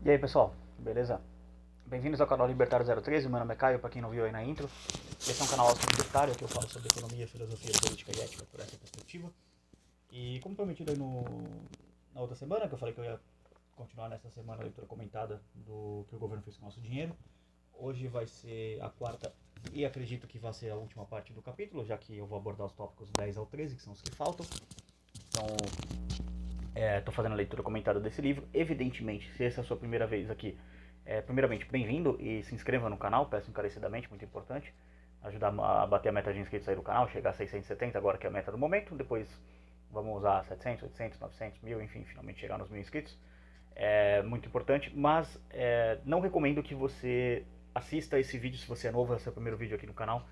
E aí pessoal, beleza? Bem-vindos ao canal Libertário 013, meu nome é Caio, pra quem não viu aí na intro. Esse é um canal libertário que eu falo sobre economia, filosofia, política e ética por essa perspectiva. E como prometido aí na outra semana, que eu falei que eu ia continuar nessa semana a leitura comentada do que o governo fez com o nosso dinheiro, hoje vai ser a quarta e acredito que vai ser a última parte do capítulo, já que eu vou abordar os tópicos 10 ao 13, que são os que faltam. Então, estou fazendo a leitura comentada desse livro. Evidentemente, se essa é a sua primeira vez aqui, primeiramente, bem-vindo e se inscreva no canal, peço encarecidamente, muito importante. Ajudar a bater a meta de inscritos aí do canal, chegar a 670 agora que é a meta do momento. Depois vamos usar 700, 800, 900, 1000, enfim, finalmente chegar nos 1000 inscritos. É muito importante, mas não recomendo que você assista esse vídeo se você é novo, é o seu primeiro vídeo aqui no canal.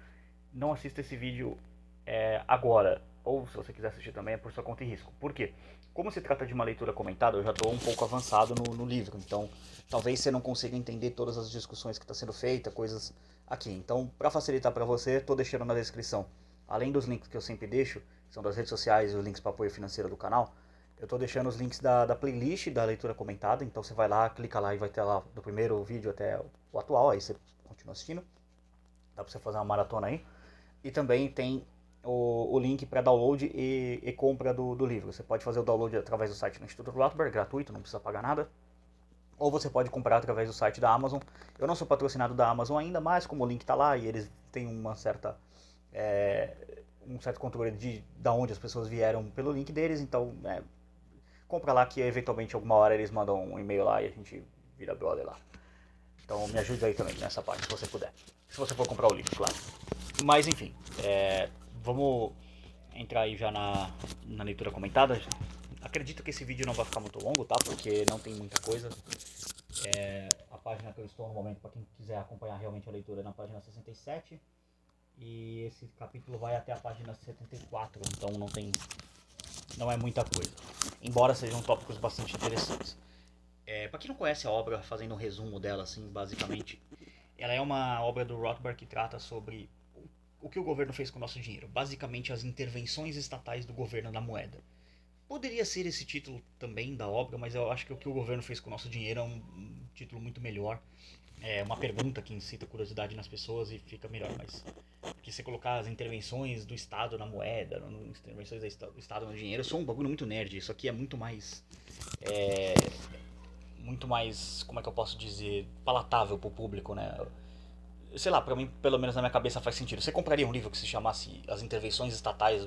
Não assista esse vídeo agora, ou se você quiser assistir também é por sua conta e risco. Por quê? Como se trata de uma leitura comentada, eu já estou um pouco avançado no livro, então talvez você não consiga entender todas as discussões que estão sendo feitas, coisas aqui. Então, para facilitar para você, estou deixando na descrição, além dos links que eu sempre deixo, que são das redes sociais e os links para apoio financeiro do canal, eu estou deixando os links da playlist da leitura comentada, então você vai lá, clica lá e vai ter lá do primeiro vídeo até o atual, aí você continua assistindo, dá para você fazer uma maratona aí. E também tem o link para download e compra do livro. Você pode fazer o download através do site do Instituto Rothbard, gratuito, não precisa pagar nada. Ou você pode comprar através do site da Amazon. Eu não sou patrocinado da Amazon ainda, mas como o link está lá e eles têm uma certa, um certo controle de onde as pessoas vieram pelo link deles, então compra lá que eventualmente alguma hora eles mandam um e-mail lá e a gente vira brother lá. Então me ajude aí também nessa parte, se você puder. Se você for comprar o livro, claro. Mas enfim, vamos entrar aí já na leitura comentada. Acredito que esse vídeo não vai ficar muito longo, tá? Porque não tem muita coisa. A página que eu estou no momento, para quem quiser acompanhar realmente a leitura, é na página 67. E esse capítulo vai até a página 74, então não é muita coisa. Embora sejam tópicos bastante interessantes. Para quem não conhece a obra, fazendo um resumo dela, assim, basicamente, ela é uma obra do Rothbard que trata sobre o que o governo fez com o nosso dinheiro. Basicamente, as intervenções estatais do governo na moeda. Poderia ser esse título também da obra, mas eu acho que o que o governo fez com o nosso dinheiro é um título muito melhor. É uma pergunta que incita curiosidade nas pessoas e fica melhor, mas porque você colocar as intervenções do Estado na moeda, as intervenções do Estado no dinheiro, eu sou um bagulho muito nerd. Isso aqui é muito mais, como é que eu posso dizer, palatável pro público, né? Sei lá, pra mim, pelo menos na minha cabeça faz sentido. Você compraria um livro que se chamasse As Intervenções Estatais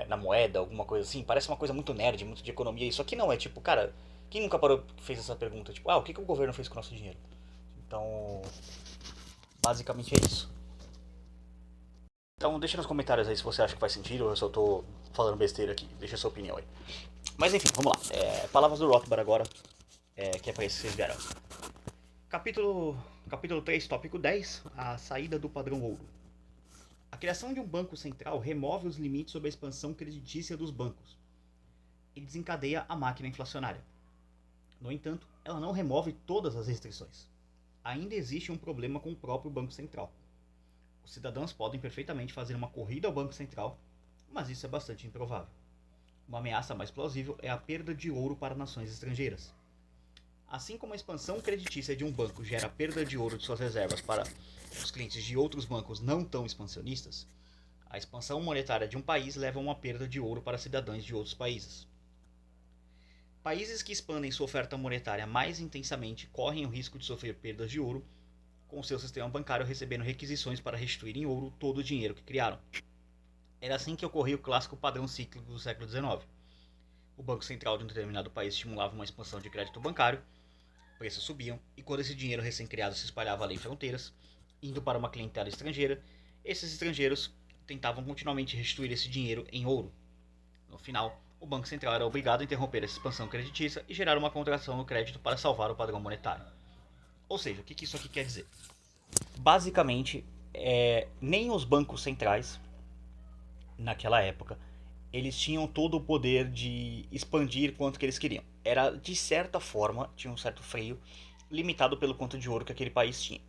na Moeda, alguma coisa assim? Parece uma coisa muito nerd, muito de economia. Isso aqui não é tipo, cara, quem nunca parou fez essa pergunta? Tipo, o que o governo fez com o nosso dinheiro? Então, basicamente é isso. Então, deixa nos comentários aí se você acha que faz sentido ou eu só tô falando besteira aqui. Deixa a sua opinião aí. Mas enfim, vamos lá. Palavras do Rothbard agora, que é pra isso que vocês vieram. Capítulo 3, tópico 10, a saída do padrão ouro. A criação de um banco central remove os limites sobre a expansão creditícia dos bancos e desencadeia a máquina inflacionária. No entanto, ela não remove todas as restrições. Ainda existe um problema com o próprio Banco Central. Os cidadãos podem perfeitamente fazer uma corrida ao Banco Central, mas isso é bastante improvável. Uma ameaça mais plausível é a perda de ouro para nações estrangeiras. Assim como a expansão creditícia de um banco gera perda de ouro de suas reservas para os clientes de outros bancos não tão expansionistas, a expansão monetária de um país leva a uma perda de ouro para cidadãos de outros países. Países que expandem sua oferta monetária mais intensamente correm o risco de sofrer perdas de ouro, com seu sistema bancário recebendo requisições para restituir em ouro todo o dinheiro que criaram. Era assim que ocorria o clássico padrão cíclico do século XIX. O Banco Central de um determinado país estimulava uma expansão de crédito bancário, preços subiam, e quando esse dinheiro recém-criado se espalhava além fronteiras, indo para uma clientela estrangeira, esses estrangeiros tentavam continuamente restituir esse dinheiro em ouro. No final, o Banco Central era obrigado a interromper essa expansão creditícia e gerar uma contração no crédito para salvar o padrão monetário. Ou seja, o que isso aqui quer dizer? Basicamente, nem os bancos centrais, naquela época, eles tinham todo o poder de expandir quanto que eles queriam. Era, de certa forma, tinha um certo freio, limitado pelo quanto de ouro que aquele país tinha.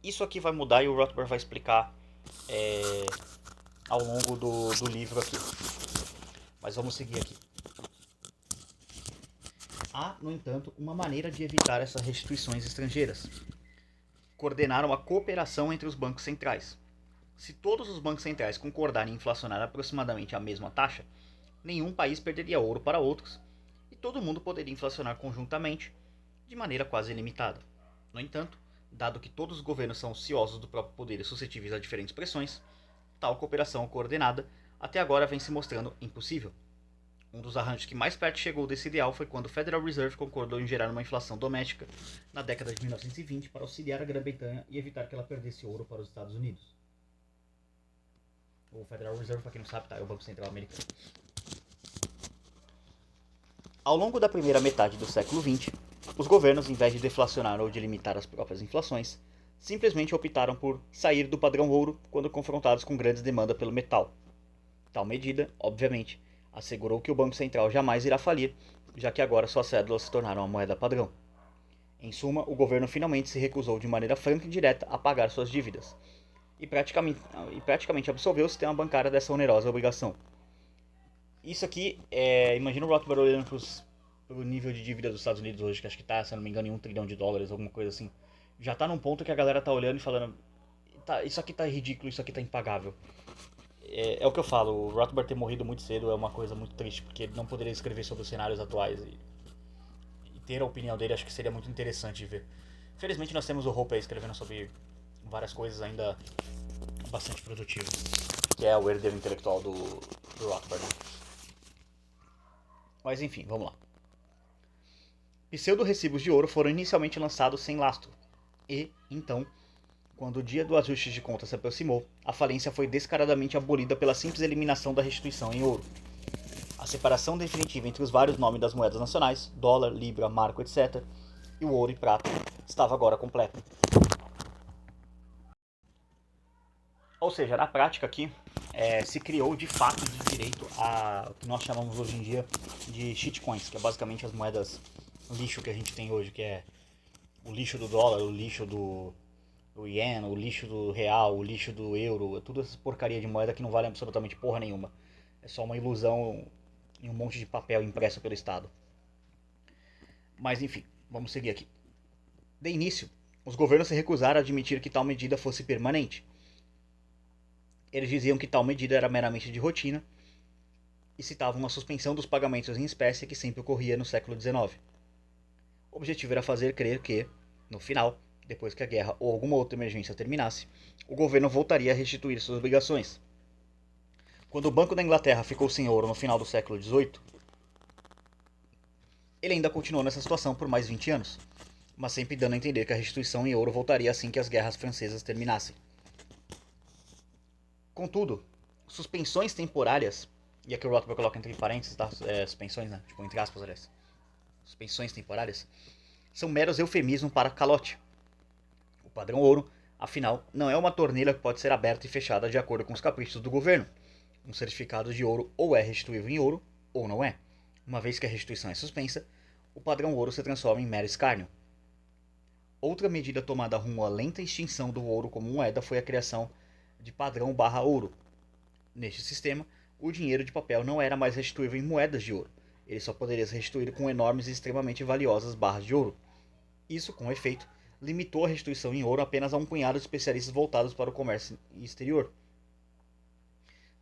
Isso aqui vai mudar e o Rothbard vai explicar ao longo do livro aqui. Mas vamos seguir aqui. Há, no entanto, uma maneira de evitar essas restituições estrangeiras. Coordenaram a cooperação entre os bancos centrais. Se todos os bancos centrais concordarem em inflacionar aproximadamente a mesma taxa, nenhum país perderia ouro para outros e todo mundo poderia inflacionar conjuntamente, de maneira quase ilimitada. No entanto, dado que todos os governos são ociosos do próprio poder e suscetíveis a diferentes pressões, tal cooperação coordenada até agora vem se mostrando impossível. Um dos arranjos que mais perto chegou desse ideal foi quando o Federal Reserve concordou em gerar uma inflação doméstica na década de 1920 para auxiliar a Grã-Bretanha e evitar que ela perdesse ouro para os Estados Unidos. O Federal Reserve, para quem não sabe, é o Banco Central Americano. Ao longo da primeira metade do século XX, os governos, em vez de deflacionar ou de limitar as próprias inflações, simplesmente optaram por sair do padrão ouro quando confrontados com grandes demandas pelo metal. Tal medida, obviamente, assegurou que o Banco Central jamais irá falir, já que agora suas cédulas se tornaram a moeda padrão. Em suma, o governo finalmente se recusou de maneira franca e direta a pagar suas dívidas, e praticamente absolveu o sistema bancário dessa onerosa obrigação. Isso aqui, imagina o Rothbard olhando pro nível de dívida dos Estados Unidos hoje, que acho que tá, se não me engano, em $1 trilhão, alguma coisa assim. Já tá num ponto que a galera tá olhando e falando, tá, isso aqui tá ridículo, isso aqui tá impagável. É o que eu falo, o Rothbard ter morrido muito cedo é uma coisa muito triste, porque ele não poderia escrever sobre os cenários atuais e ter a opinião dele acho que seria muito interessante de ver. Felizmente nós temos o Hope aí escrevendo sobre várias coisas ainda bastante produtivas, que é o herdeiro intelectual do Rothbard. Mas enfim, vamos lá. Pseudo-recibos de ouro foram inicialmente lançados sem lastro, e, então, quando o dia do ajuste de contas se aproximou, a falência foi descaradamente abolida pela simples eliminação da restituição em ouro. A separação definitiva entre os vários nomes das moedas nacionais, dólar, libra, marco, etc., e o ouro e prata, estava agora completa. Ou seja, na prática aqui, se criou de fato de direito a o que nós chamamos hoje em dia de shitcoins, que é basicamente as moedas lixo que a gente tem hoje, que é o lixo do dólar, o lixo do ien, o lixo do real, o lixo do euro, tudo essa porcaria de moeda que não vale absolutamente porra nenhuma. É só uma ilusão e um monte de papel impresso pelo Estado. Mas enfim, vamos seguir aqui. De início, os governos se recusaram a admitir que tal medida fosse permanente. Eles diziam que tal medida era meramente de rotina e citavam uma suspensão dos pagamentos em espécie que sempre ocorria no século XIX. O objetivo era fazer crer que, no final, depois que a guerra ou alguma outra emergência terminasse, o governo voltaria a restituir suas obrigações. Quando o Banco da Inglaterra ficou sem ouro no final do século XVIII, ele ainda continuou nessa situação por mais 20 anos, mas sempre dando a entender que a restituição em ouro voltaria assim que as guerras francesas terminassem. Contudo, suspensões temporárias, e aqui o Rothbard coloca entre parênteses, tá? Suspensões, né? Tipo, entre aspas, aliás. Suspensões temporárias são meros eufemismos para calote. O padrão ouro, afinal, não é uma torneira que pode ser aberta e fechada de acordo com os caprichos do governo. Um certificado de ouro ou é restituível em ouro ou não é. Uma vez que a restituição é suspensa, o padrão ouro se transforma em mero escárnio. Outra medida tomada rumo à lenta extinção do ouro como moeda foi a criação de padrão/ouro. Neste sistema, o dinheiro de papel não era mais restituível em moedas de ouro. Ele só poderia ser restituído com enormes e extremamente valiosas barras de ouro. Isso, com efeito, limitou a restituição em ouro apenas a um punhado de especialistas voltados para o comércio exterior.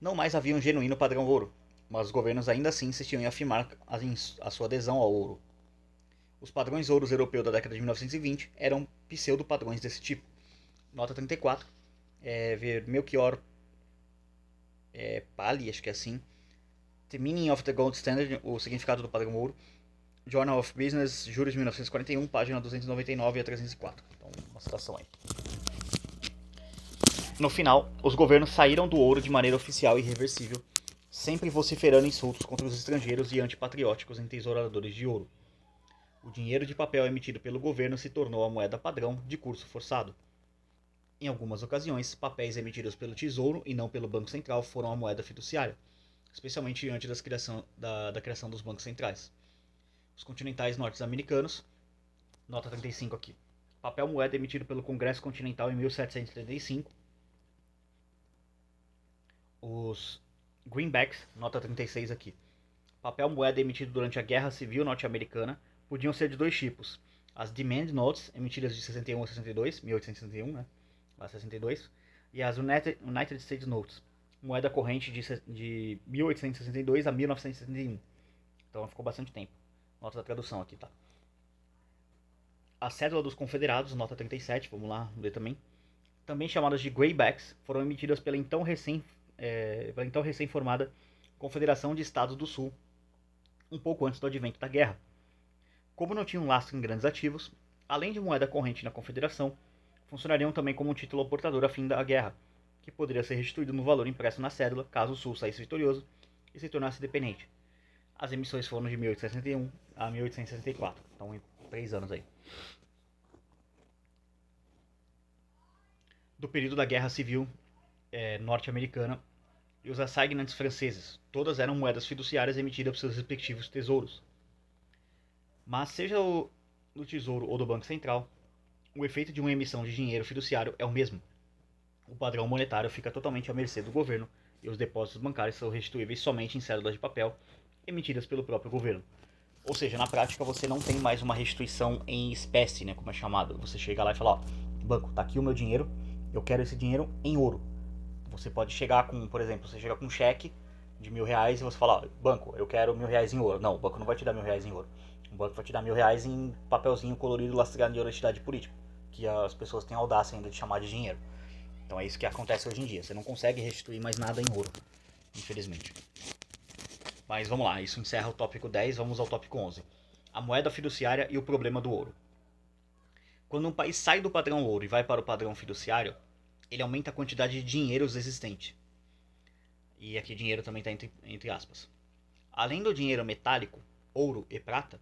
Não mais havia um genuíno padrão ouro, mas os governos ainda assim insistiam em afirmar a sua adesão ao ouro. Os padrões ouros europeus da década de 1920 eram pseudo-padrões desse tipo. Nota 34, ver Melchior Paley, acho que é assim. The Meaning of the Gold Standard, o significado do padrão ouro. Journal of Business, julho de 1941, página 299 a 304. Então, uma citação aí. No final, os governos saíram do ouro de maneira oficial e irreversível, sempre vociferando insultos contra os estrangeiros e antipatrióticos entesouradores de ouro. O dinheiro de papel emitido pelo governo se tornou a moeda padrão de curso forçado. Em algumas ocasiões, papéis emitidos pelo Tesouro e não pelo Banco Central foram a moeda fiduciária, especialmente antes da criação dos bancos centrais. Os continentais norte-americanos, nota 35 aqui, papel moeda emitido pelo Congresso Continental em 1775, os greenbacks, nota 36 aqui, papel moeda emitido durante a Guerra Civil Norte-Americana podiam ser de dois tipos. As Demand Notes, emitidas de 61 a 62, 1861, né? A 62, e as United States Notes, moeda corrente de 1862 a 1971. Então ficou bastante tempo. Nota da tradução aqui, tá? A cédula dos confederados, nota 37, vamos lá ler também chamadas de Greybacks, foram emitidas pela então recém-formada Confederação de Estados do Sul, um pouco antes do advento da guerra. Como não tinham lastro em grandes ativos, além de moeda corrente na Confederação, funcionariam também como um título portador a fim da guerra, que poderia ser restituído no valor impresso na cédula caso o Sul saísse vitorioso e se tornasse dependente. As emissões foram de 1861 a 1864, então em 3 anos aí. Do período da Guerra Civil norte-americana e os assignats franceses, todas eram moedas fiduciárias emitidas por seus respectivos tesouros. Mas seja do Tesouro ou do Banco Central, o efeito de uma emissão de dinheiro fiduciário é o mesmo. O padrão monetário fica totalmente à mercê do governo e os depósitos bancários são restituíveis somente em cédulas de papel emitidas pelo próprio governo. Ou seja, na prática você não tem mais uma restituição em espécie, né, como é chamado. Você chega lá e fala, ó, banco, tá aqui o meu dinheiro, eu quero esse dinheiro em ouro. Você pode chegar com, por exemplo, você chega com um cheque de R$1.000 e você fala, ó, banco, eu quero R$1.000 em ouro. Não, o banco não vai te dar R$1.000 em ouro. O banco vai te dar R$1.000 em papelzinho colorido lastreado de honestidade política, que as pessoas têm audácia ainda de chamar de dinheiro. Então é isso que acontece hoje em dia. Você não consegue restituir mais nada em ouro, infelizmente. Mas vamos lá, isso encerra o tópico 10, vamos ao tópico 11. A moeda fiduciária e o problema do ouro. Quando um país sai do padrão ouro e vai para o padrão fiduciário, ele aumenta a quantidade de dinheiros existente. E aqui dinheiro também está entre aspas. Além do dinheiro metálico, ouro e prata,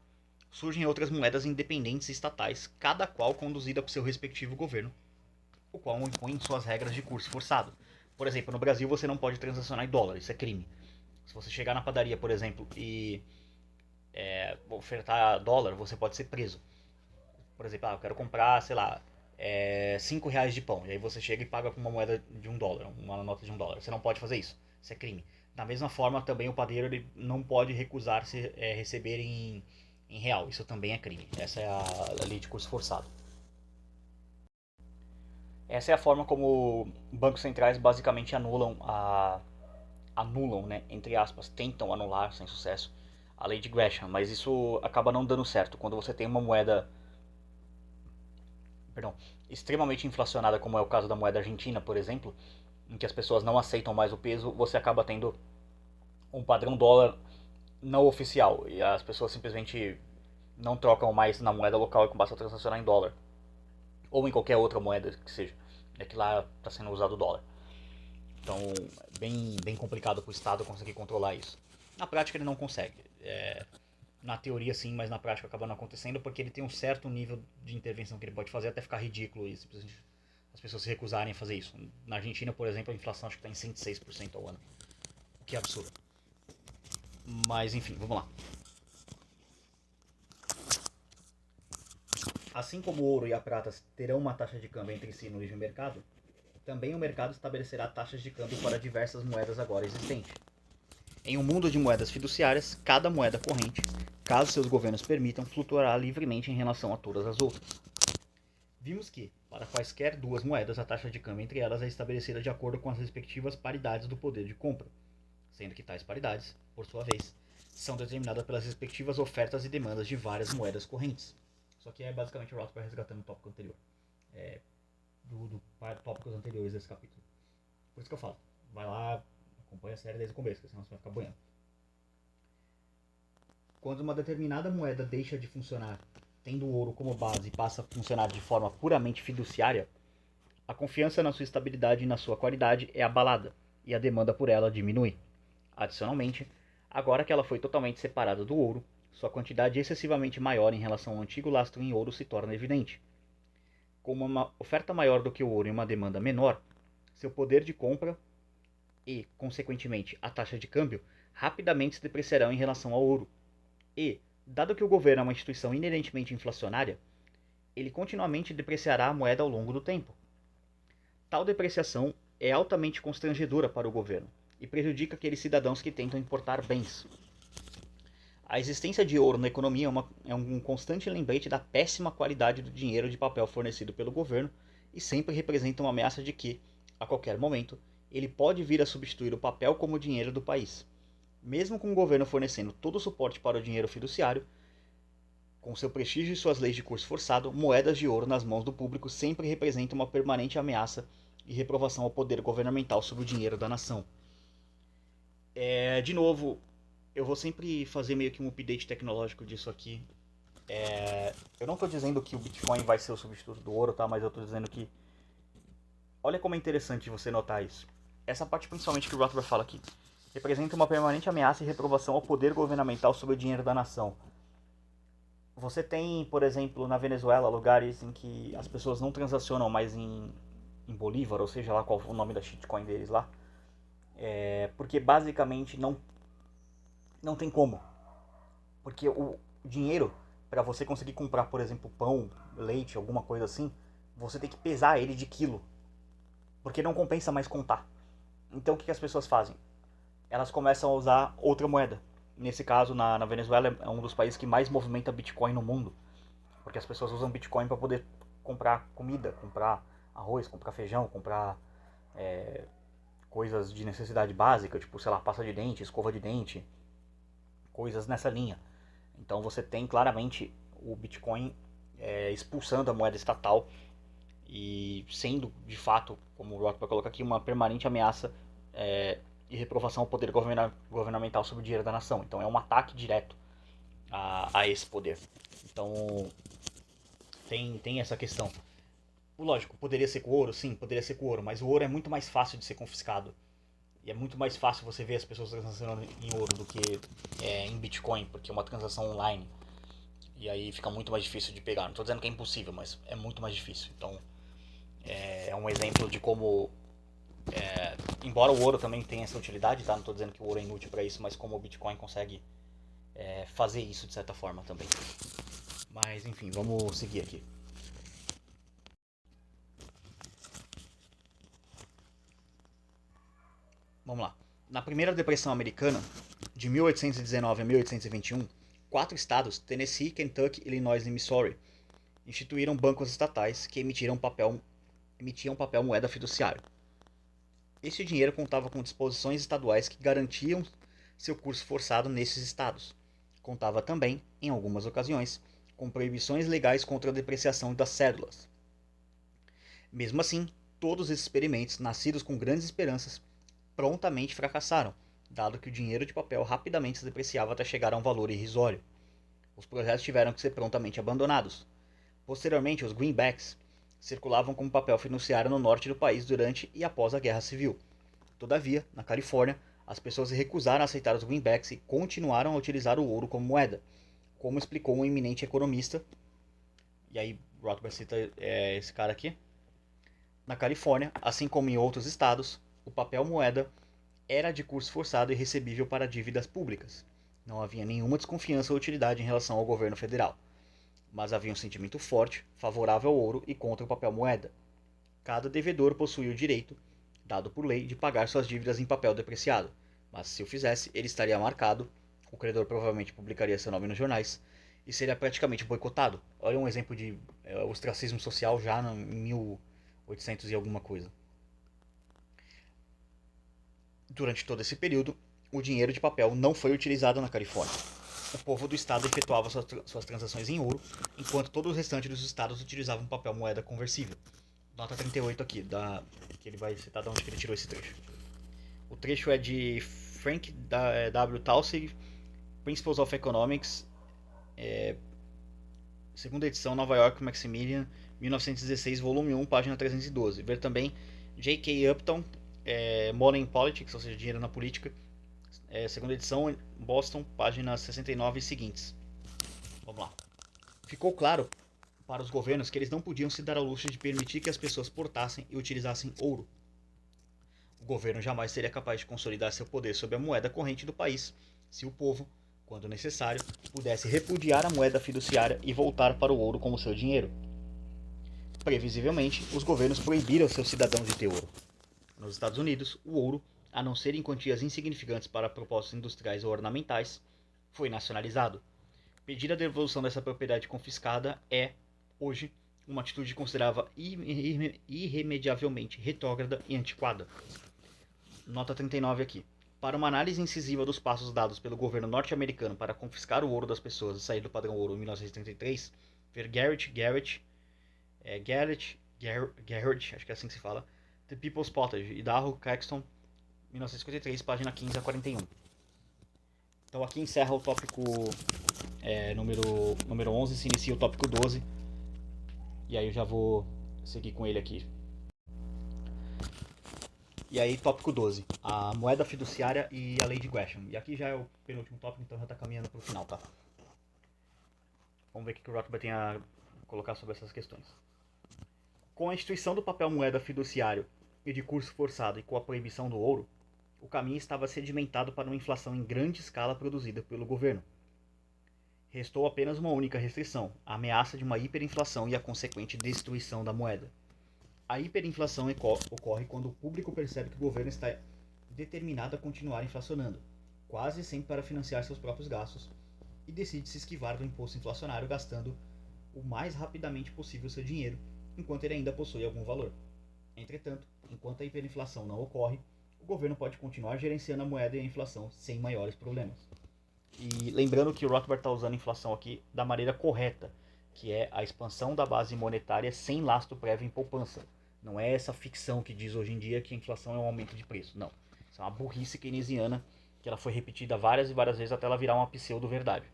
surgem outras moedas independentes e estatais, cada qual conduzida por seu respectivo governo, o qual impõe suas regras de curso forçado. Por exemplo, no Brasil você não pode transacionar em dólar, isso é crime. Se você chegar na padaria, por exemplo, e ofertar dólar, você pode ser preso. Por exemplo, eu quero comprar, sei lá, R$5 de pão. E aí você chega e paga com uma moeda de $1, uma nota de $1. Você não pode fazer isso. Isso é crime. Da mesma forma, também o padeiro ele não pode recusar-se receber em real. Isso também é crime. Essa é a lei de curso forçado. Essa é a forma como bancos centrais basicamente anulam, né, entre aspas, tentam anular sem sucesso a lei de Gresham, mas isso acaba não dando certo. Quando você tem uma moeda extremamente inflacionada, como é o caso da moeda argentina, por exemplo, em que as pessoas não aceitam mais o peso, você acaba tendo um padrão dólar não oficial e as pessoas simplesmente não trocam mais na moeda local e começam a transacionar em dólar ou em qualquer outra moeda que seja, é que lá está sendo usado o dólar. Então, bem complicado para o Estado conseguir controlar isso. Na prática ele não consegue. Na teoria sim, mas na prática acaba não acontecendo porque ele tem um certo nível de intervenção que ele pode fazer até ficar ridículo e simplesmente as pessoas se recusarem a fazer isso. Na Argentina, por exemplo, a inflação acho que está em 106% ao ano, o que é absurdo. Mas enfim, vamos lá. Assim como o ouro e a prata terão uma taxa de câmbio entre si no livre mercado, também o mercado estabelecerá taxas de câmbio para diversas moedas agora existentes. Em um mundo de moedas fiduciárias, cada moeda corrente, caso seus governos permitam, flutuará livremente em relação a todas as outras. Vimos que, para quaisquer duas moedas, a taxa de câmbio entre elas é estabelecida de acordo com as respectivas paridades do poder de compra, sendo que tais paridades, por sua vez, são determinadas pelas respectivas ofertas e demandas de várias moedas correntes. Isso aqui é basicamente o Rothbard resgatando o tópico anterior, do tópicos anteriores desse capítulo. Por isso que eu falo, vai lá, acompanha a série desde o começo, senão você vai ficar boiando. Quando uma determinada moeda deixa de funcionar, tendo o ouro como base e passa a funcionar de forma puramente fiduciária, a confiança na sua estabilidade e na sua qualidade é abalada, e a demanda por ela diminui. Adicionalmente, agora que ela foi totalmente separada do ouro, sua quantidade excessivamente maior em relação ao antigo lastro em ouro se torna evidente. Com uma oferta maior do que o ouro e uma demanda menor, seu poder de compra e, consequentemente, a taxa de câmbio rapidamente se depreciarão em relação ao ouro. E, dado que o governo é uma instituição inerentemente inflacionária, ele continuamente depreciará a moeda ao longo do tempo. Tal depreciação é altamente constrangedora para o governo e prejudica aqueles cidadãos que tentam importar bens. A existência de ouro na economia é um constante lembrete da péssima qualidade do dinheiro de papel fornecido pelo governo e sempre representa uma ameaça de que, a qualquer momento, ele pode vir a substituir o papel como dinheiro do país. Mesmo com o governo fornecendo todo o suporte para o dinheiro fiduciário, com seu prestígio e suas leis de curso forçado, moedas de ouro nas mãos do público sempre representam uma permanente ameaça e reprovação ao poder governamental sobre o dinheiro da nação. De novo, eu vou sempre fazer meio que um update tecnológico disso aqui. Eu não estou dizendo que o Bitcoin vai ser o substituto do ouro, tá? Mas eu estou dizendo que... Olha como é interessante você notar isso. Essa parte principalmente que o Rothbard fala aqui. Representa uma permanente ameaça e reprovação ao poder governamental sobre o dinheiro da nação. Você tem, por exemplo, na Venezuela, lugares em que as pessoas não transacionam mais em Bolívar, ou seja lá qual o nome da shitcoin deles lá. Porque basicamente não tem como. Porque o dinheiro, para você conseguir comprar, por exemplo, pão, leite, alguma coisa assim, você tem que pesar ele de quilo. Porque não compensa mais contar. Então o que as pessoas fazem? Elas começam a usar outra moeda. Nesse caso, na Venezuela, é um dos países que mais movimenta Bitcoin no mundo. Porque as pessoas usam Bitcoin para poder comprar comida, comprar arroz, comprar feijão, comprar coisas de necessidade básica, tipo, sei lá, pasta de dente, escova de dente, coisas nessa linha. Então você tem claramente o Bitcoin expulsando a moeda estatal e sendo, de fato, como o Rothbard coloca aqui, uma permanente ameaça e reprovação ao poder governamental sobre o dinheiro da nação. Então é um ataque direto a esse poder. Então tem essa questão. Lógico, poderia ser com ouro? Sim, poderia ser com ouro, mas o ouro é muito mais fácil de ser confiscado. E é muito mais fácil você ver as pessoas transacionando em ouro do que em Bitcoin, porque é uma transação online. E aí fica muito mais difícil de pegar. Não estou dizendo que é impossível, mas é muito mais difícil. Então é um exemplo de como, embora o ouro também tenha essa utilidade, tá? Não estou dizendo que o ouro é inútil para isso, mas como o Bitcoin consegue fazer isso de certa forma também. Mas enfim, vamos seguir aqui. Vamos lá. Na primeira depressão americana, de 1819 a 1821, 4 estados, Tennessee, Kentucky, Illinois e Missouri, instituíram bancos estatais que emitiam papel moeda fiduciário. Este dinheiro contava com disposições estaduais que garantiam seu curso forçado nesses estados. Contava também, em algumas ocasiões, com proibições legais contra a depreciação das cédulas. Mesmo assim, todos esses experimentos, nascidos com grandes esperanças, prontamente fracassaram, dado que o dinheiro de papel rapidamente se depreciava até chegar a um valor irrisório. Os projetos tiveram que ser prontamente abandonados. Posteriormente, os greenbacks circulavam como papel fiduciário no norte do país durante e após a Guerra Civil. Todavia, na Califórnia, as pessoas se recusaram a aceitar os greenbacks e continuaram a utilizar o ouro como moeda, como explicou um eminente economista. E aí, Rothbard cita esse cara aqui. Na Califórnia, assim como em outros estados, o papel moeda era de curso forçado e recebível para dívidas públicas. Não havia nenhuma desconfiança ou utilidade em relação ao governo federal, mas havia um sentimento forte, favorável ao ouro e contra o papel moeda. Cada devedor possuía o direito, dado por lei, de pagar suas dívidas em papel depreciado, mas se o fizesse, ele estaria marcado, o credor provavelmente publicaria seu nome nos jornais, e seria praticamente boicotado. Olha um exemplo de ostracismo social já em 1800 e alguma coisa. Durante todo esse período, o dinheiro de papel não foi utilizado na Califórnia. O povo do estado efetuava suas transações em ouro, enquanto todo o restante dos estados utilizavam papel moeda conversível. Nota 38 aqui, que ele vai citar de onde ele tirou esse trecho. O trecho é de Frank W. Tausig, Principles of Economics, segunda edição, Nova York, Maximilian, 1916, volume 1, página 312. Ver também J.K. Upton, Money in Politics, ou seja, Dinheiro na Política, segunda edição, Boston, página 69 e seguintes. Vamos lá. Ficou claro para os governos que eles não podiam se dar ao luxo de permitir que as pessoas portassem e utilizassem ouro. O governo jamais seria capaz de consolidar seu poder sobre a moeda corrente do país se o povo, quando necessário, pudesse repudiar a moeda fiduciária e voltar para o ouro como seu dinheiro. Previsivelmente, os governos proibiram seus cidadãos de ter ouro. Nos Estados Unidos, o ouro, a não ser em quantias insignificantes para propósitos industriais ou ornamentais, foi nacionalizado. Pedir a devolução dessa propriedade confiscada é, hoje, uma atitude considerável irremediavelmente retrógrada e antiquada. Nota 39 aqui. Para uma análise incisiva dos passos dados pelo governo norte-americano para confiscar o ouro das pessoas e sair do padrão ouro em 1933, ver Garrett, acho que é assim que se fala, The People's Pottage, e Darrell Claxton, 1953, página 15 a 41. Então aqui encerra o tópico número 11, se inicia o tópico 12, e aí eu já vou seguir com ele aqui. E aí, tópico 12, a moeda fiduciária e a lei de Gresham. E aqui já é o penúltimo tópico, então já está caminhando para o final, tá? Vamos ver o que o Rothbard tem a colocar sobre essas questões. Com a instituição do papel moeda fiduciário e de curso forçado e com a proibição do ouro, o caminho estava sedimentado para uma inflação em grande escala produzida pelo governo. Restou apenas uma única restrição, a ameaça de uma hiperinflação e a consequente destruição da moeda. A hiperinflação ocorre quando o público percebe que o governo está determinado a continuar inflacionando, quase sempre para financiar seus próprios gastos, e decide se esquivar do imposto inflacionário gastando o mais rapidamente possível seu dinheiro, enquanto ele ainda possui algum valor. Entretanto, enquanto a hiperinflação não ocorre, o governo pode continuar gerenciando a moeda e a inflação sem maiores problemas. E lembrando que o Rothbard está usando a inflação aqui da maneira correta, que é a expansão da base monetária sem lastro prévio em poupança. Não é essa ficção que diz hoje em dia que a inflação é um aumento de preço. Não. Isso é uma burrice keynesiana que ela foi repetida várias e várias vezes até ela virar uma pseudo-verdade.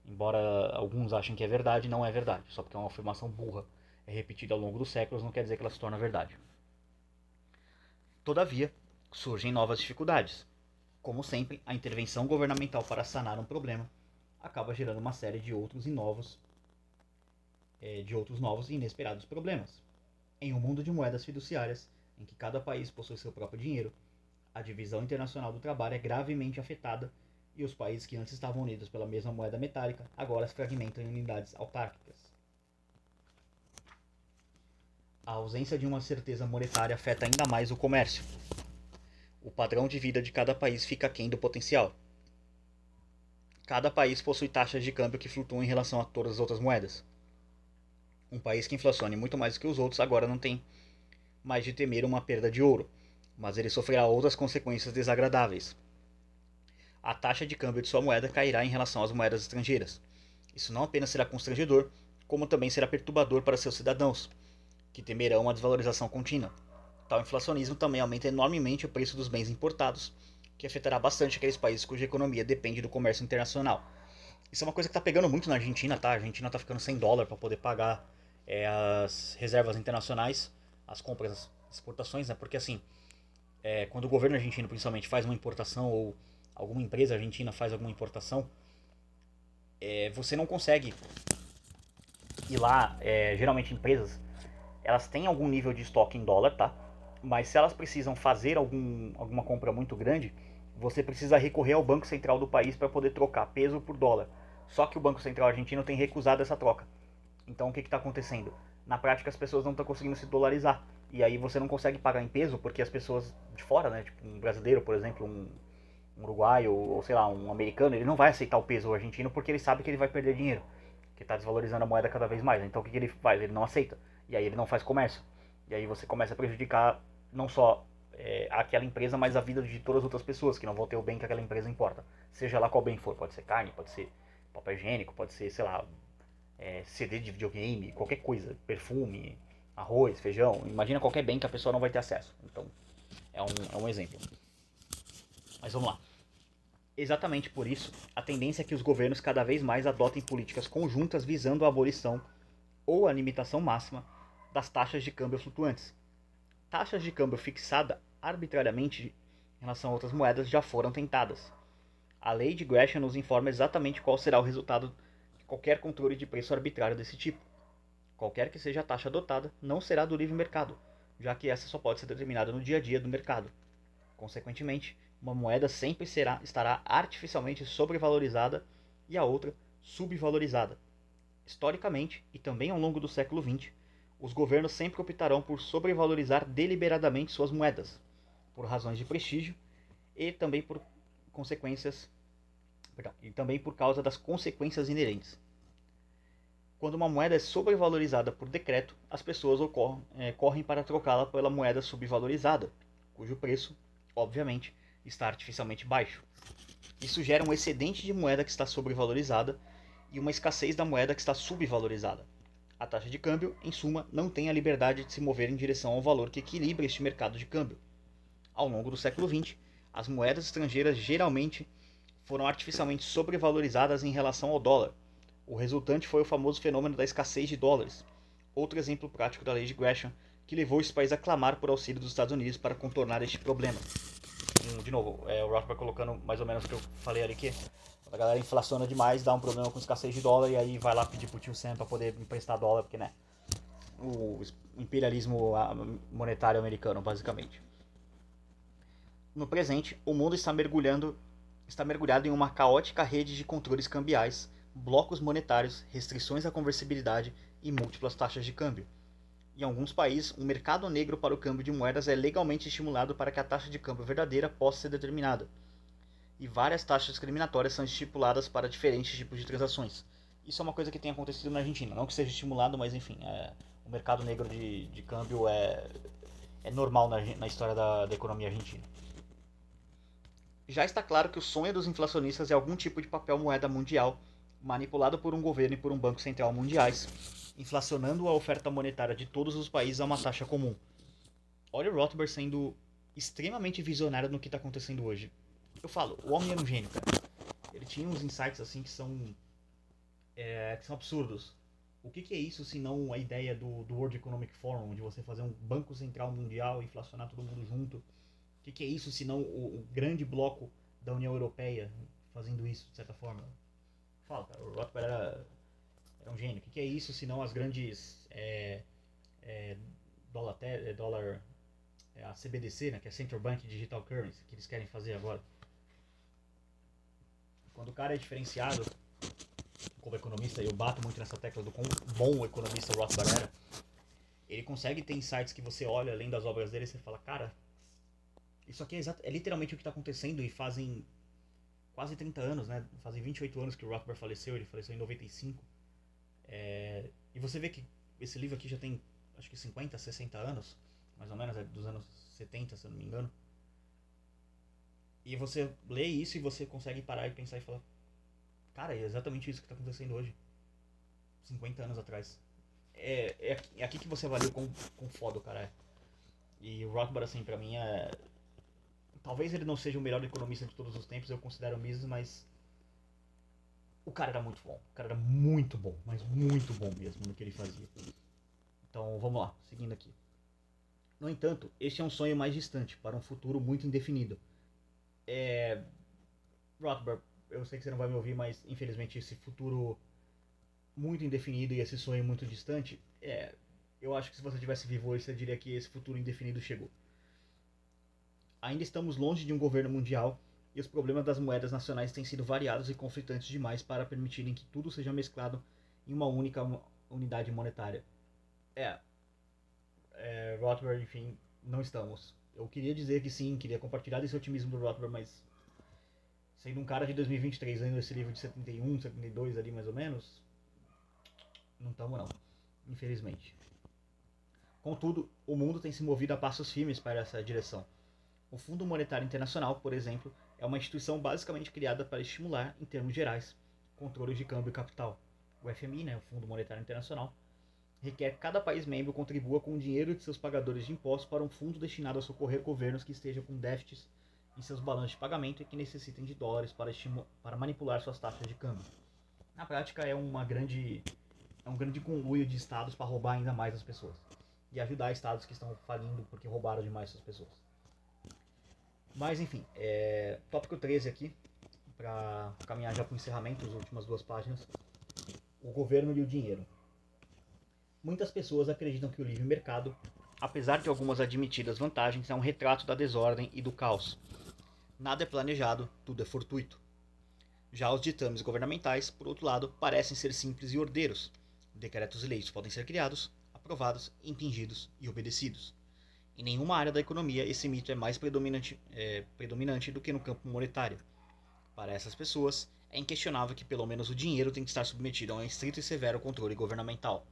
Embora alguns achem que é verdade, não é verdade. Só porque é uma afirmação burra, é repetida ao longo dos séculos, não quer dizer que ela se torna verdade. Todavia, surgem novas dificuldades. Como sempre, a intervenção governamental para sanar um problema acaba gerando uma série de outros novos e inesperados problemas. Em um mundo de moedas fiduciárias, em que cada país possui seu próprio dinheiro, a divisão internacional do trabalho é gravemente afetada e os países que antes estavam unidos pela mesma moeda metálica agora se fragmentam em unidades autárquicas. A ausência de uma certeza monetária afeta ainda mais o comércio. O padrão de vida de cada país fica aquém do potencial. Cada país possui taxas de câmbio que flutuam em relação a todas as outras moedas. Um país que inflacione muito mais do que os outros agora não tem mais de temer uma perda de ouro, mas ele sofrerá outras consequências desagradáveis. A taxa de câmbio de sua moeda cairá em relação às moedas estrangeiras. Isso não apenas será constrangedor, como também será perturbador para seus cidadãos, que temerão a desvalorização contínua. Tal inflacionismo também aumenta enormemente o preço dos bens importados, que afetará bastante aqueles países cuja economia depende do comércio internacional. Isso é uma coisa que está pegando muito na Argentina, tá? A Argentina está ficando sem dólar para poder pagar as reservas internacionais, as compras, as exportações, né? Porque assim, quando o governo argentino principalmente faz uma importação ou alguma empresa argentina faz alguma importação, você não consegue ir lá, geralmente empresas, elas têm algum nível de estoque em dólar, tá? Mas se elas precisam fazer alguma compra muito grande, você precisa recorrer ao Banco Central do país para poder trocar peso por dólar. Só que o Banco Central argentino tem recusado essa troca. Então o que está acontecendo? Na prática as pessoas não estão conseguindo se dolarizar. E aí você não consegue pagar em peso porque as pessoas de fora, né, tipo um brasileiro, por exemplo, um uruguaio ou sei lá, um americano, ele não vai aceitar o peso argentino porque ele sabe que ele vai perder dinheiro, que está desvalorizando a moeda cada vez mais. Então o que ele faz? Ele não aceita. E aí ele não faz comércio. E aí você começa a prejudicar não só aquela empresa, mas a vida de todas as outras pessoas que não vão ter o bem que aquela empresa importa. Seja lá qual bem for. Pode ser carne, pode ser papel higiênico, pode ser, sei lá, CD de videogame, qualquer coisa, perfume, arroz, feijão. Imagina qualquer bem que a pessoa não vai ter acesso. Então, é um exemplo. Mas vamos lá. Exatamente por isso, a tendência é que os governos cada vez mais adotem políticas conjuntas visando a abolição ou a limitação máxima das taxas de câmbio flutuantes. Taxas de câmbio fixada arbitrariamente em relação a outras moedas já foram tentadas. A lei de Gresham nos informa exatamente qual será o resultado de qualquer controle de preço arbitrário desse tipo. Qualquer que seja a taxa adotada, não será do livre mercado, já que essa só pode ser determinada no dia a dia do mercado. Consequentemente, uma moeda sempre estará artificialmente sobrevalorizada e a outra subvalorizada. Historicamente, e também ao longo do século XX, os governos sempre optarão por sobrevalorizar deliberadamente suas moedas, por razões de prestígio e também por consequências Perdão, e também por causa das consequências inerentes. Quando uma moeda é sobrevalorizada por decreto, as pessoas correm para trocá-la pela moeda subvalorizada, cujo preço, obviamente, está artificialmente baixo. Isso gera um excedente de moeda que está sobrevalorizada e uma escassez da moeda que está subvalorizada. A taxa de câmbio, em suma, não tem a liberdade de se mover em direção ao valor que equilibra este mercado de câmbio. Ao longo do século XX, as moedas estrangeiras geralmente foram artificialmente sobrevalorizadas em relação ao dólar. O resultante foi o famoso fenômeno da escassez de dólares, outro exemplo prático da lei de Gresham, que levou esse país a clamar por auxílio dos Estados Unidos para contornar este problema. De novo, o Rothbard colocando mais ou menos o que eu falei ali, que a galera inflaciona demais, dá um problema com escassez de dólar e aí vai lá pedir pro tio Sam para poder emprestar dólar, porque, né, o imperialismo monetário americano, basicamente. No presente, o mundo está mergulhado em uma caótica rede de controles cambiais, blocos monetários, restrições à conversibilidade e múltiplas taxas de câmbio. Em alguns países, um mercado negro para o câmbio de moedas é legalmente estimulado para que a taxa de câmbio verdadeira possa ser determinada. E várias taxas discriminatórias são estipuladas para diferentes tipos de transações. Isso é uma coisa que tem acontecido na Argentina. Não que seja estimulado, mas enfim, o mercado negro de câmbio é normal na história da economia argentina. Já está claro que o sonho dos inflacionistas é algum tipo de papel moeda mundial, manipulado por um governo e por um banco central mundiais, inflacionando a oferta monetária de todos os países a uma taxa comum. Olha o Rothbard sendo extremamente visionário no que está acontecendo hoje. Eu falo, o homem era um gênio, cara. Ele tinha uns insights assim que são absurdos. O que é isso se não a ideia do World Economic Forum, de você fazer um banco central mundial e inflacionar todo mundo junto? O que é isso se não o grande bloco da União Europeia fazendo isso, de certa forma? Fala, cara, o Rothbard era um gênio. O que é isso se não as grandes dólar a CBDC, né, que é Central Bank Digital Currency, que eles querem fazer agora? Quando o cara é diferenciado como economista, eu bato muito nessa tecla do quão bom economista o Rothbard era, ele consegue ter insights que você olha além das obras dele e você fala, cara, isso aqui é literalmente o que está acontecendo, e fazem quase 30 anos, né? Fazem 28 anos que o Rothbard faleceu, ele faleceu em 95. E você vê que esse livro aqui já tem, acho que 50, 60 anos, mais ou menos, é dos anos 70, se eu não me engano. E você lê isso e você consegue parar e pensar e falar, cara, é exatamente isso que está acontecendo hoje, 50 anos atrás. É aqui que você avalia com foda o cara é. E o Rothbard, assim, pra mim talvez ele não seja o melhor economista de todos os tempos, eu considero o Mises, mas o cara era muito bom. O cara era muito bom, mas muito bom mesmo no que ele fazia. Então vamos lá, seguindo aqui. No entanto, este é um sonho mais distante, para um futuro muito indefinido. Rothbard, eu sei que você não vai me ouvir, mas infelizmente esse futuro muito indefinido e esse sonho muito distante, eu acho que se você tivesse vivo hoje, você diria que esse futuro indefinido chegou. Ainda estamos longe de um governo mundial e os problemas das moedas nacionais têm sido variados e conflitantes demais para permitirem que tudo seja mesclado em uma única unidade monetária. Rothbard, enfim, não estamos. Eu queria dizer que sim, queria compartilhar desse otimismo do Rothbard, mas sendo um cara de 2023, lendo esse livro de 71, 72 ali mais ou menos, não estamos não, infelizmente. Contudo, o mundo tem se movido a passos firmes para essa direção. O Fundo Monetário Internacional, por exemplo, é uma instituição basicamente criada para estimular, em termos gerais, controles de câmbio e capital. O FMI, né, o Fundo Monetário Internacional, requer que cada país membro contribua com o dinheiro de seus pagadores de impostos para um fundo destinado a socorrer governos que estejam com déficits em seus balanços de pagamento e que necessitem de dólares para manipular suas taxas de câmbio. Na prática, é um grande conluio de estados para roubar ainda mais as pessoas e ajudar estados que estão falindo porque roubaram demais suas pessoas. Mas enfim, tópico 13 aqui, para caminhar já para o encerramento, as últimas duas páginas. O governo e o dinheiro. Muitas pessoas acreditam que o livre mercado, apesar de algumas admitidas vantagens, é um retrato da desordem e do caos. Nada é planejado, tudo é fortuito. Já os ditames governamentais, por outro lado, parecem ser simples e ordeiros. Decretos e leis podem ser criados, aprovados, impingidos e obedecidos. Em nenhuma área da economia esse mito é mais predominante do que no campo monetário. Para essas pessoas, é inquestionável que pelo menos o dinheiro tem que estar submetido a um estrito e severo controle governamental.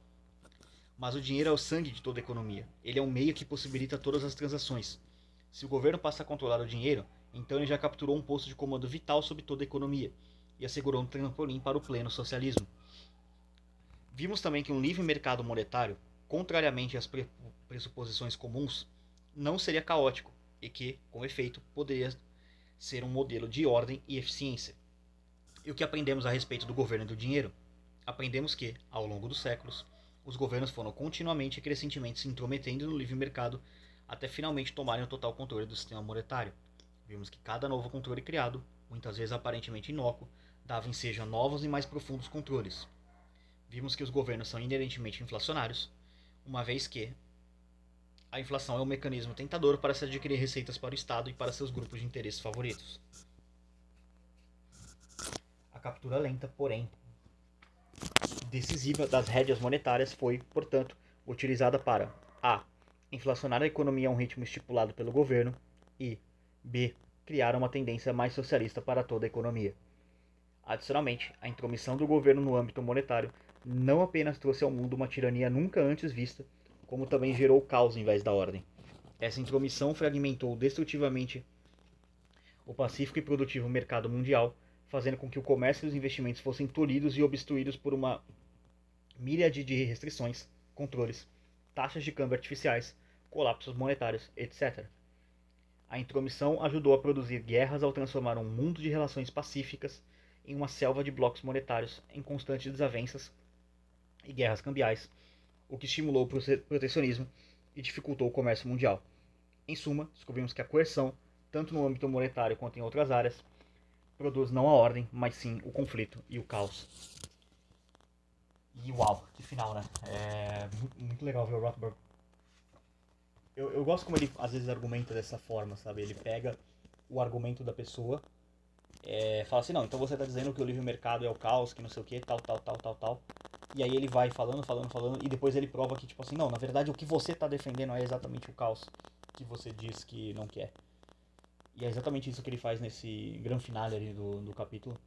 Mas o dinheiro é o sangue de toda a economia. Ele é um meio que possibilita todas as transações. Se o governo passa a controlar o dinheiro, então ele já capturou um posto de comando vital sobre toda a economia e assegurou um trampolim para o pleno socialismo. Vimos também que um livre mercado monetário, contrariamente às pressuposições comuns, não seria caótico e que, com efeito, poderia ser um modelo de ordem e eficiência. E o que aprendemos a respeito do governo e do dinheiro? Aprendemos que, ao longo dos séculos, os governos foram continuamente e crescentemente se intrometendo no livre mercado até finalmente tomarem o total controle do sistema monetário. Vimos que cada novo controle criado, muitas vezes aparentemente inócuo, dava ensejo a novos e mais profundos controles. Vimos que os governos são inerentemente inflacionários, uma vez que a inflação é um mecanismo tentador para se adquirir receitas para o Estado e para seus grupos de interesses favoritos. A captura lenta, porém decisiva das rédeas monetárias foi, portanto, utilizada para a. Inflacionar a economia a um ritmo estipulado pelo governo e b. Criar uma tendência mais socialista para toda a economia. Adicionalmente, a intromissão do governo no âmbito monetário não apenas trouxe ao mundo uma tirania nunca antes vista, como também gerou caos em vez da ordem. Essa intromissão fragmentou destrutivamente o pacífico e produtivo mercado mundial, fazendo com que o comércio e os investimentos fossem tolhidos e obstruídos por uma míriade de restrições, controles, taxas de câmbio artificiais, colapsos monetários, etc. A intromissão ajudou a produzir guerras ao transformar um mundo de relações pacíficas em uma selva de blocos monetários em constantes desavenças e guerras cambiais, o que estimulou o protecionismo e dificultou o comércio mundial. Em suma, descobrimos que a coerção, tanto no âmbito monetário quanto em outras áreas, produz não a ordem, mas sim o conflito e o caos. E uau, que final, né? É muito legal ver o Rothbard. Eu gosto como ele às vezes argumenta dessa forma, sabe? Ele pega o argumento da pessoa, fala assim, não, então você tá dizendo que o livre mercado é o caos, que não sei o que, tal, tal, tal, tal, tal. E aí ele vai falando, falando, falando, e depois ele prova que, tipo assim, não, na verdade o que você tá defendendo é exatamente o caos que você diz que não quer. E é exatamente isso que ele faz nesse grande finale ali do capítulo.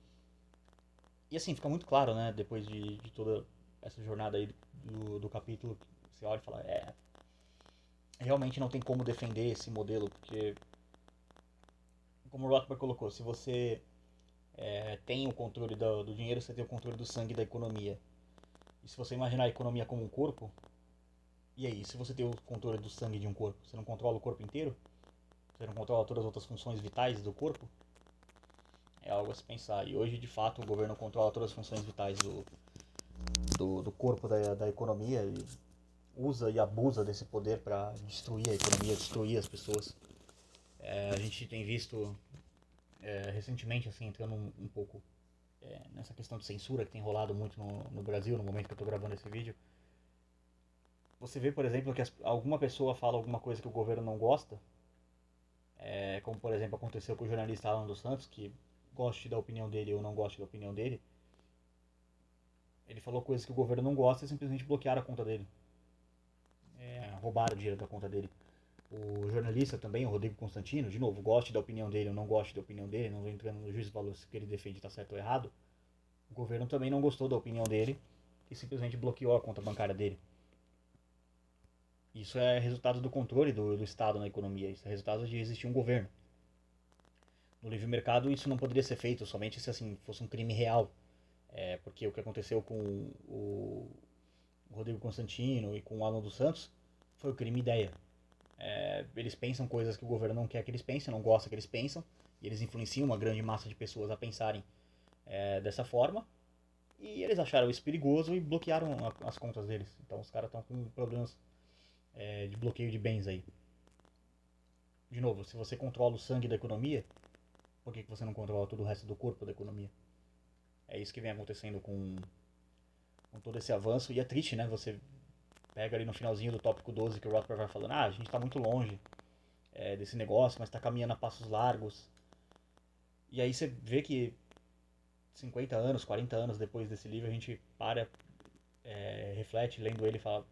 E assim, fica muito claro, né, depois de toda essa jornada aí do capítulo, você olha e fala, realmente não tem como defender esse modelo, porque, como o Rothbard colocou, se você tem o controle do dinheiro, você tem o controle do sangue da economia. E se você imaginar a economia como um corpo, e aí, se você tem o controle do sangue de um corpo, você não controla o corpo inteiro? Você não controla todas as outras funções vitais do corpo? É algo a se pensar. E hoje, de fato, o governo controla todas as funções vitais do corpo da economia e usa e abusa desse poder para destruir a economia, destruir as pessoas. A gente tem visto recentemente, assim, entrando um pouco nessa questão de censura que tem rolado muito no Brasil, no momento que eu estou gravando esse vídeo. Você vê, por exemplo, que alguma pessoa fala alguma coisa que o governo não gosta, como por exemplo aconteceu com o jornalista Alan dos Santos, que goste da opinião dele ou não goste da opinião dele, ele falou coisas que o governo não gosta e simplesmente bloquearam a conta dele. Roubaram o dinheiro da conta dele. O jornalista também, o Rodrigo Constantino, de novo, goste da opinião dele ou não goste da opinião dele, não vou entrando no juízo de valor se o que ele defende está certo ou errado. O governo também não gostou da opinião dele e simplesmente bloqueou a conta bancária dele. Isso é resultado do controle do Estado na economia, isso é resultado de existir um governo. No livre mercado isso não poderia ser feito somente se assim fosse um crime real, porque o que aconteceu com o Rodrigo Constantino e com o Alan dos Santos foi o crime ideia. Eles pensam coisas que o governo não quer que eles pensem, não gosta que eles pensam, e eles influenciam uma grande massa de pessoas a pensarem dessa forma, e eles acharam isso perigoso e bloquearam as contas deles. Então os caras estão com problemas de bloqueio de bens aí. De novo, se você controla o sangue da economia, por que você não controla todo o resto do corpo da economia? É isso que vem acontecendo com todo esse avanço, e é triste, né? Você pega ali no finalzinho do tópico 12 que o Rothbard vai falando, a gente está muito longe desse negócio, mas está caminhando a passos largos. E aí você vê que 50 anos, 40 anos depois desse livro, a gente reflete, lendo ele e fala,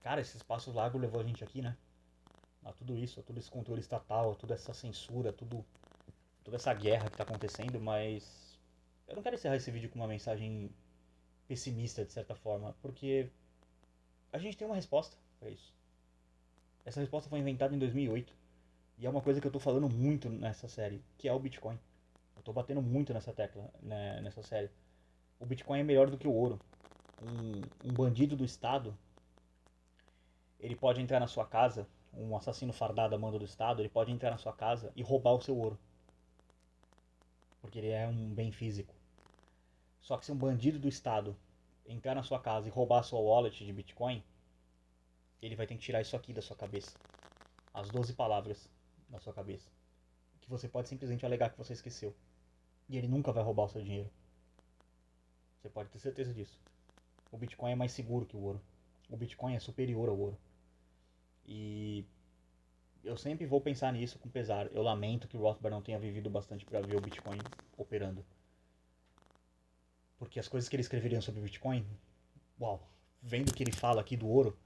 cara, esses passos largos levou a gente aqui, né? A tudo isso, a todo esse controle estatal, a toda essa censura, toda essa guerra que está acontecendo, mas eu não quero encerrar esse vídeo com uma mensagem pessimista, de certa forma, porque a gente tem uma resposta para isso. Essa resposta foi inventada em 2008 e é uma coisa que eu tô falando muito nessa série, que é o Bitcoin. Eu tô batendo muito nessa tecla, né, nessa série. O Bitcoin é melhor do que o ouro. Um bandido do Estado, ele pode entrar na sua casa, um assassino fardado a mando do Estado, ele pode entrar na sua casa e roubar o seu ouro. Porque ele é um bem físico. Só que se um bandido do Estado entrar na sua casa e roubar a sua wallet de Bitcoin, ele vai ter que tirar isso aqui da sua cabeça. As 12 palavras na sua cabeça. Que você pode simplesmente alegar que você esqueceu. E ele nunca vai roubar o seu dinheiro. Você pode ter certeza disso. O Bitcoin é mais seguro que o ouro. O Bitcoin é superior ao ouro. E eu sempre vou pensar nisso com pesar. Eu lamento que o Rothbard não tenha vivido bastante para ver o Bitcoin operando. Porque as coisas que ele escreveria sobre o Bitcoin, uau, vendo o que ele fala aqui do ouro,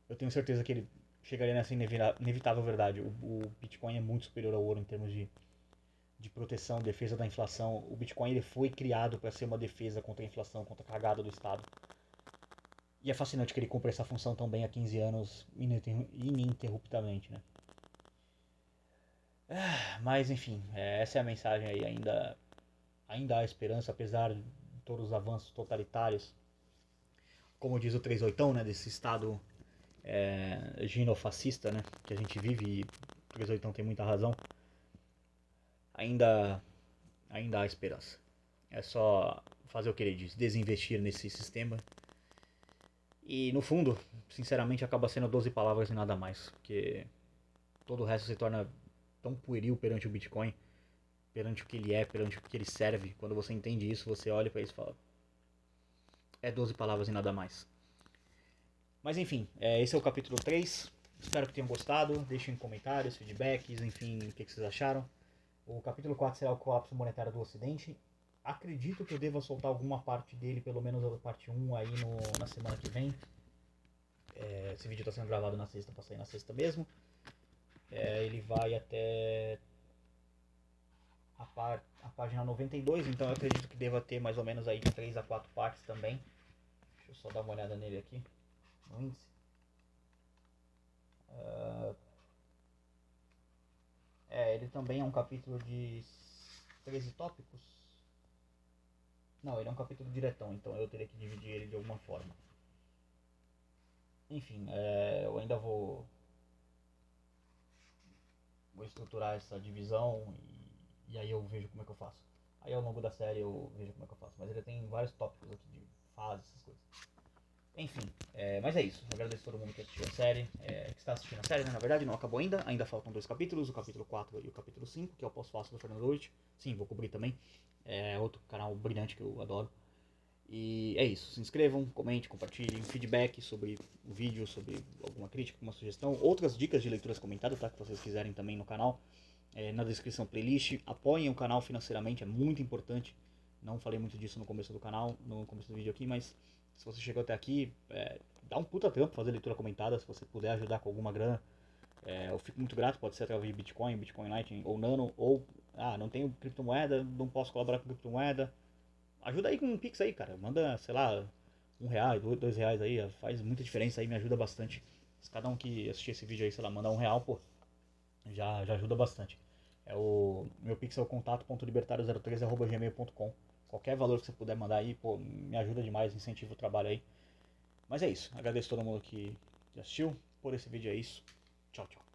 eu tenho certeza que ele chegaria nessa inevitável verdade. O Bitcoin é muito superior ao ouro em termos de proteção, defesa da inflação. O Bitcoin ele foi criado para ser uma defesa contra a inflação, contra a cagada do Estado. E é fascinante que ele cumpra essa função tão bem há 15 anos, ininterruptamente, né? Mas enfim, essa é a mensagem aí. Ainda há esperança, apesar de todos os avanços totalitários. Como diz o 38, né? Desse Estado ginofascista, né? Que a gente vive, e o 38 tem muita razão. Ainda há esperança. É só fazer o que ele diz, desinvestir nesse sistema. E no fundo, sinceramente, acaba sendo 12 palavras e nada mais. Porque todo o resto se torna tão pueril perante o Bitcoin, perante o que ele é, perante o que ele serve. Quando você entende isso, você olha para isso e fala: é 12 palavras e nada mais. Mas enfim, esse é o capítulo 3. Espero que tenham gostado. Deixem comentários, feedbacks, enfim, o que vocês acharam. O capítulo 4 será o colapso monetário do Ocidente. Acredito que eu deva soltar alguma parte dele, pelo menos a parte 1 aí na semana que vem. Esse vídeo está sendo gravado na sexta, para sair na sexta mesmo. Ele vai até a página 92, então eu acredito que deva ter mais ou menos aí de 3 a 4 partes também. Deixa eu só dar uma olhada nele aqui, no índice. Ele também é um capítulo de 13 tópicos. Não, ele é um capítulo diretão, então eu teria que dividir ele de alguma forma. Enfim, eu ainda vou estruturar essa divisão e aí eu vejo como é que eu faço. Aí ao longo da série eu vejo como é que eu faço. Mas ele tem vários tópicos aqui de fases, essas coisas. Enfim, mas é isso. Eu agradeço a todo mundo que assistiu a série, que está assistindo a série, né? Na verdade não acabou ainda. Ainda faltam 2 capítulos, o capítulo 4 e o capítulo 5, que é o pós-fácil do Fernando Leite. Sim, vou cobrir também. É outro canal brilhante que eu adoro. E é isso. Se inscrevam, comentem, compartilhem, feedback sobre o vídeo, sobre alguma crítica, uma sugestão, outras dicas de leituras comentadas, tá? Que vocês quiserem também no canal. Na descrição playlist. Apoiem o canal financeiramente, é muito importante. Não falei muito disso no começo do canal, no começo do vídeo aqui, mas se você chegou até aqui, dá um puta trampo fazer leitura comentada, se você puder ajudar com alguma grana. Eu fico muito grato, pode ser através de Bitcoin, Bitcoin Lightning ou Nano, ou não tenho criptomoeda, não posso colaborar com criptomoeda. Ajuda aí com um Pix aí, cara. Manda, sei lá, R$1, R$2 aí, faz muita diferença aí, me ajuda bastante. Se cada um que assistir esse vídeo aí, sei lá, mandar R$1, pô, já ajuda bastante. O meu Pix é o contato.libertario03@gmail.com. Qualquer valor que você puder mandar aí, pô, me ajuda demais, incentiva o trabalho aí. Mas é isso, agradeço todo mundo que assistiu. Por esse vídeo é isso. Tchau, tchau.